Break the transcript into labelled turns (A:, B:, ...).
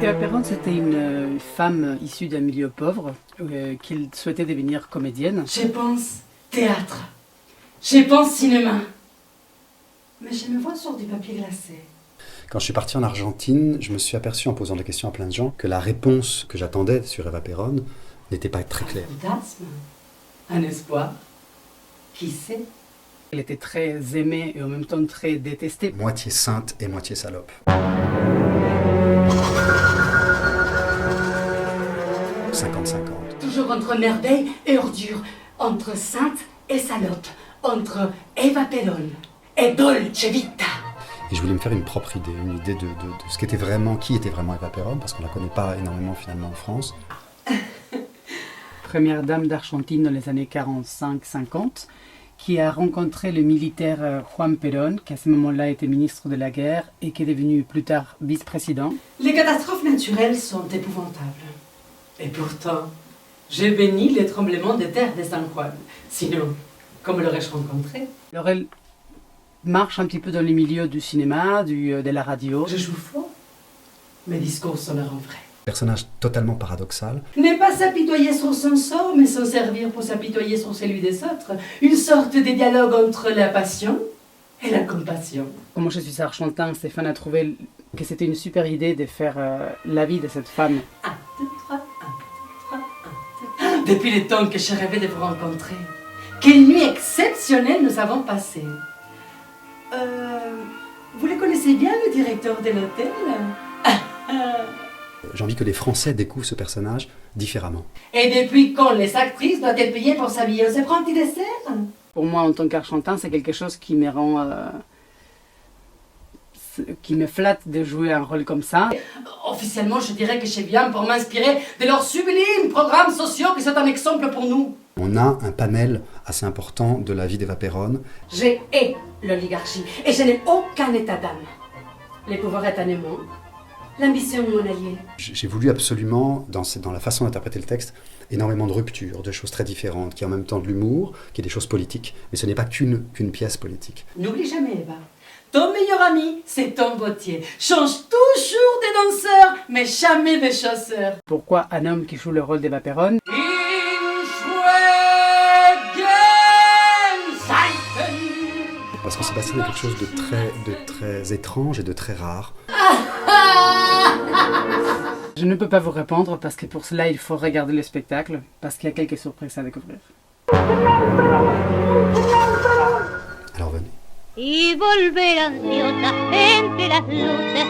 A: Eva Perón, c'était une femme issue d'un milieu pauvre qui souhaitait devenir comédienne.
B: Je pense théâtre, je pense cinéma, mais je me vois sur du papier glacé.
C: Quand je suis parti en Argentine, je me suis aperçu en posant des questions à plein de gens que la réponse que j'attendais sur Eva Perón n'était pas très claire.
B: Un fantasme, un espoir, qui sait?
A: Elle était très aimée et en même temps très détestée.
C: Moitié sainte et moitié salope. 50-50.
B: Toujours entre merveille et ordure, entre sainte et salope, entre Eva Perón et Dolce Vita.
C: Et je voulais me faire une propre idée, une idée de ce qu'était vraiment, qui était vraiment Eva Perón, parce qu'on ne la connaît pas énormément finalement en France.
A: Première dame d'Argentine dans les années 45-50, qui a rencontré le militaire Juan Perón, qui à ce moment-là était ministre de la guerre et qui est devenu plus tard vice-président.
B: Les catastrophes naturelles sont épouvantables. Et pourtant, j'ai béni les tremblements de terre de San Juan. Sinon, comment l'aurais-je rencontré?
A: Alors elle marche un petit peu dans les milieux du cinéma, de la radio.
B: Je joue faux. Mes discours sonneront vrais.
C: Personnage totalement paradoxal.
B: Ne pas s'apitoyer sur son sort, mais s'en servir pour s'apitoyer sur celui des autres. Une sorte de dialogue entre la passion et la compassion.
A: Comme je suis argentin, Stéphane a trouvé que c'était une super idée de faire la vie de cette femme.
B: 1, 2, 3, 1, 2, 3, 1, 2. Depuis le temps que je rêvais de vous rencontrer, quelle nuit exceptionnelle nous avons passée. Vous le connaissez bien, le directeur de l'hôtel?
C: J'ai envie que les Français découvrent ce personnage différemment.
B: Et depuis quand les actrices doivent-elles payer pour s'habiller? On se prend un petit dessert?
A: Pour moi, en tant qu'argentin, c'est quelque chose qui me rend... qui me flatte de jouer un rôle comme ça.
B: Officiellement, je dirais que je viens pour m'inspirer de leurs sublimes programmes sociaux qui sont un exemple pour nous.
C: On a un panel assez important de la vie d'Eva Perón.
B: Je hais l'oligarchie et je n'ai aucun état d'âme. Le pouvoir est un aimant, l'ambition mon allié.
C: J'ai voulu absolument, dans la façon d'interpréter le texte, énormément de ruptures, de choses très différentes, qui est en même temps de l'humour, qui est des choses politiques, mais ce n'est pas qu'une pièce politique.
B: N'oublie jamais, Eva. Ton meilleur ami, c'est ton bottier. Change toujours des danseurs, mais jamais des chasseurs.
A: Pourquoi un homme qui joue le rôle d'Eva Perón?
C: Parce que Sébastien est quelque chose de très étrange et de très rare.
A: Je ne peux pas vous répondre parce que pour cela il faut regarder le spectacle, parce qu'il y a quelques surprises à découvrir.
C: Alors venez.
D: Y volverán de otra gente las luces de